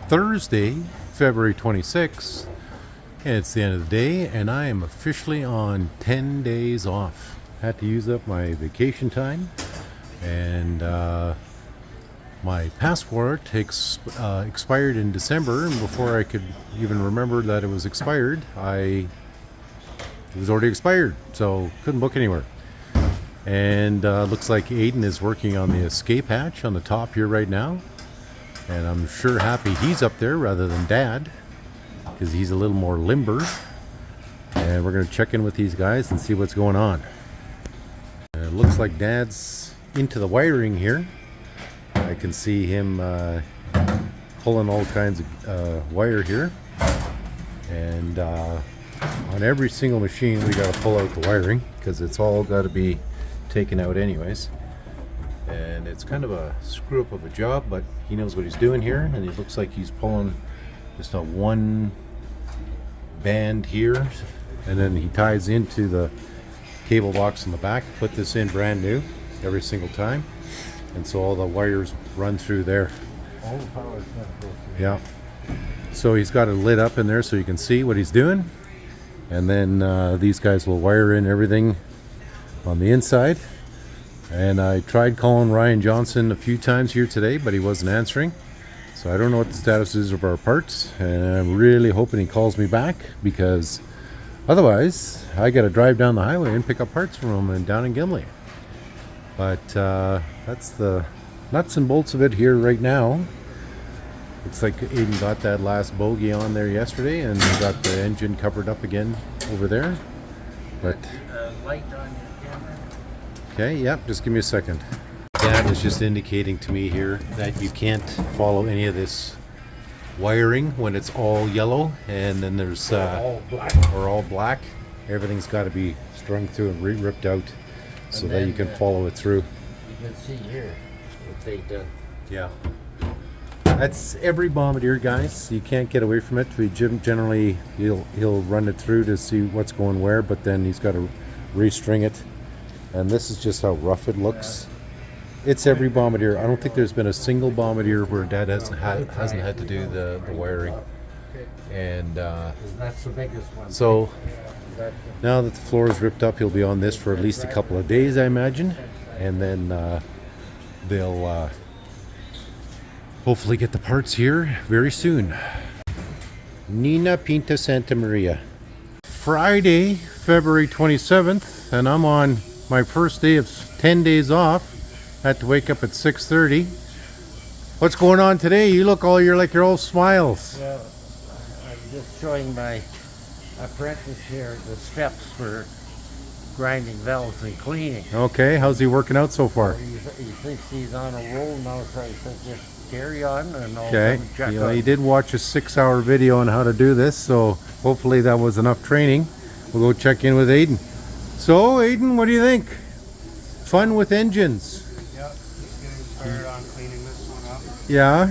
Thursday, February 26th. It's the end of the day, and I am officially on 10 days off. Had to use up my vacation time, and my passport expired in December, and before I could even remember that it was expired, it was already expired, so couldn't book anywhere. And looks like Aidan is working on the escape hatch on the top here right now, and I'm sure happy he's up there rather than Dad, because he's a little more limber. And we're going to check in with these guys and see what's going on. It looks like Dad's into the wiring here. I can see him pulling all kinds of wire here, and on every single machine we got to pull out the wiring because it's all got to be taken out anyways. And it's kind of a screw up of a job, but he knows what he's doing here, and it looks like he's pulling just a one band here, and then he ties into the cable box in the back. Put this in brand new every single time, and so all the wires run through there. All the power is going to go through. Yeah. So he's got it lit up in there so you can see what he's doing, and then these guys will wire in everything on the inside. And I tried calling Ryan Johnson a few times here today, but he wasn't answering. So I don't know what the status is of our parts, and I'm really hoping he calls me back, because otherwise I got to drive down the highway and pick up parts from him and down in Gimli. But that's the nuts and bolts of it here right now. Looks like Aidan got that last bogey on there yesterday, and got the engine covered up again over there. But Light on your camera. okay, yep, just give me a second. Dad is just indicating to me here that you can't follow any of this wiring when it's all yellow, and then there's all black. or all black. Everything's got to be strung through and ripped out so that you can follow it through. You can see here what they done. Yeah. That's every Bombardier, guys. You can't get away from it. We generally he'll run it through to see what's going where, but then he's got to restring it. And this is just how rough it looks. It's every Bombardier. I don't think there's been a single Bombardier where Dad hasn't had to do the wiring. And That's the biggest one. so now that the floor is ripped up, he'll be on this for at least a couple of days, I imagine. And then they'll hopefully get the parts here very soon. Nina Pinta Santa Maria. Friday, February 27th, and I'm on my first day of 10 days off. Had to wake up at 6:30. What's going on today? You're like you're all smiles. Well, I'm just showing my apprentice here the steps for grinding valves and cleaning. Okay, how's he working out so far? He thinks he's on a roll now, so I said just carry on and I'll Okay, come check he did watch a 6-hour video on how to do this, so hopefully that was enough training. We'll go check in with Aidan. So, Aidan, what do you think? Fun with engines? Yep, just getting started on cleaning this one up. Yeah. I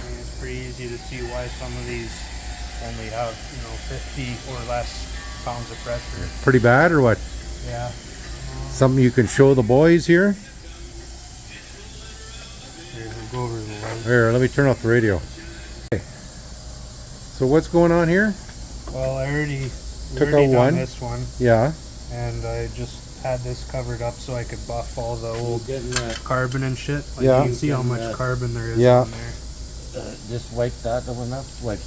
mean, it's pretty easy to see why some of these only have, 50 or less pounds of pressure. Pretty bad or what? Yeah. Something you can show the boys here? Here, we'll go over the light. Here, let me turn off the radio. Okay. So what's going on here? Well, I already Took done out one. this one, Yeah. and I just had this covered up so I could buff all the old Getting carbon and shit. Like, Yeah. you can see how much carbon there is Yeah. in there. just wipe that one up, and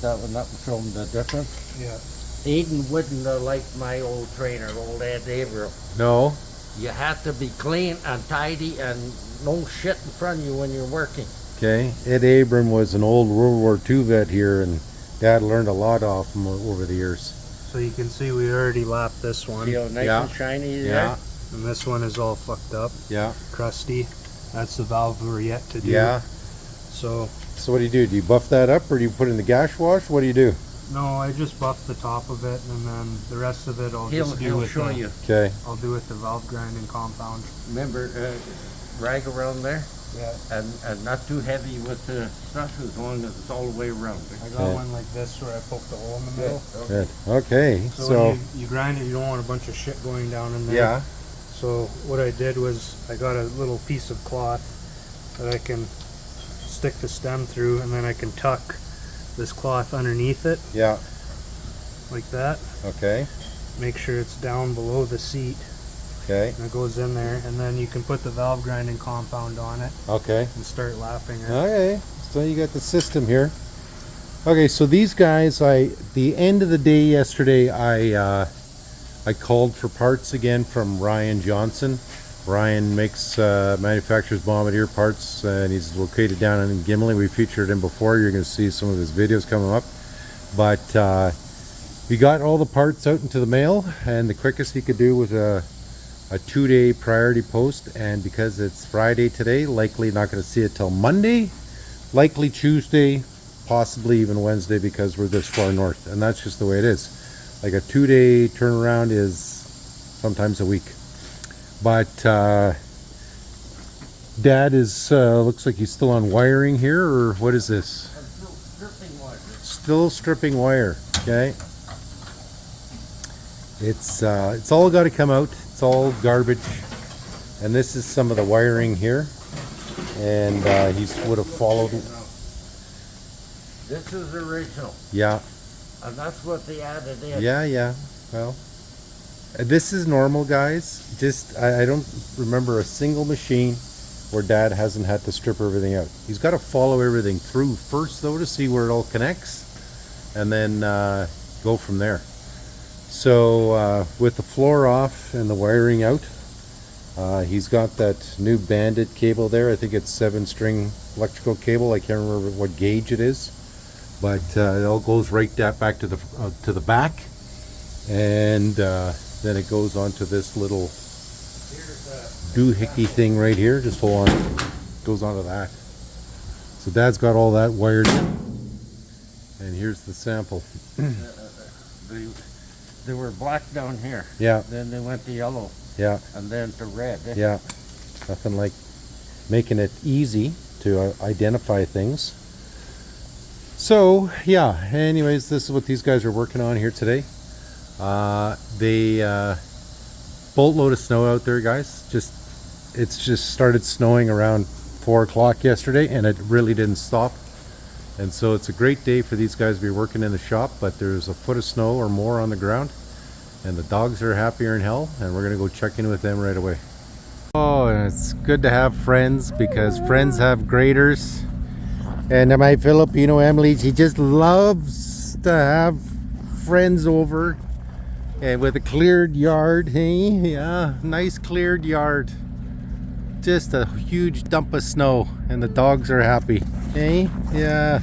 show them the difference. Yeah. Aidan wouldn't have liked my old trainer, old Ed Averill. No. You have to be clean and tidy and no shit in front of you when you're working. Okay. Ed Abram was an old World War II vet here, and Dad learned a lot off him over the years. So you can see we already lapped this one. See how nice Yeah. and shiny there? Yeah. And this one is all fucked up, Yeah. crusty. That's the valve we're yet to do. Yeah. So, So what do? Do you buff that up, or do you put in the gas wash? What do you do? no, I just buffed the top of it, and then the rest of it I'll just do He'll with show the, you. Okay. I'll do with the valve grinding compound. Remember, rag around there, Yeah. and not too heavy with the stuff as long as it's all the way around. I got Okay. one like this where I poked a hole in the middle. Good. Okay. So, So when you grind it, you don't want a bunch of shit going down in there. yeah. So what I did was I got a little piece of cloth that I can stick the stem through, and then I can tuck this cloth underneath it Yeah. like that. Okay. Make sure it's down below the seat, Okay. and it goes in there, and then you can put the valve grinding compound on it Okay. and start lapping it. Okay. So you got the system here. Okay, so these guys, the end of the day yesterday, I called for parts again from Ryan Johnson. Ryan manufactures Bombardier parts, and he's located down in Gimli. We featured him before. You're going to see some of his videos coming up. But we got all the parts out into the mail, and the quickest he could do was a 2-day priority post. And because it's Friday today, likely not going to see it till Monday, likely Tuesday, possibly even Wednesday, because we're this far north, and that's just the way it is. Like a 2-day turnaround is sometimes a week. But Dad is looks like he's still on wiring here, or what is this? I'm still stripping wire. Still stripping wire. Okay. It's all got to come out. It's all garbage. And this is some of the wiring here. And he would have followed. This is original, Yeah. and that's what they added in. Yeah, yeah. Well, this is normal, guys. Just I don't remember a single machine where Dad hasn't had to strip everything out. He's got to follow everything through first, though, to see where it all connects, and then go from there. So with the floor off and the wiring out, he's got that new Bandit cable there. I think it's 7-string electrical cable. I can't remember what gauge it is, but it all goes right back to the back, and then it goes onto this little doohickey thing right here. Just hold on, it goes onto that. So Dad's got all that wired in, and here's the sample. They were black down here. Yeah, Then they went to yellow, yeah, and then to red. yeah. Nothing like making it easy to identify things. So yeah, anyways, this is what these guys are working on here today. They boatload of snow out there, guys. It's just started snowing around 4 o'clock yesterday, and it really didn't stop. And so it's a great day for these guys to be working in the shop, but there's a foot of snow or more on the ground, and the dogs are happier than hell, and we're gonna go check in with them right away. Oh, and it's good to have friends, because friends have graders. And my Filipino Emily, she just loves to have friends over, and with a cleared yard. Hey, yeah, nice cleared yard. Just a huge dump of snow, and the dogs are happy. Hey, yeah.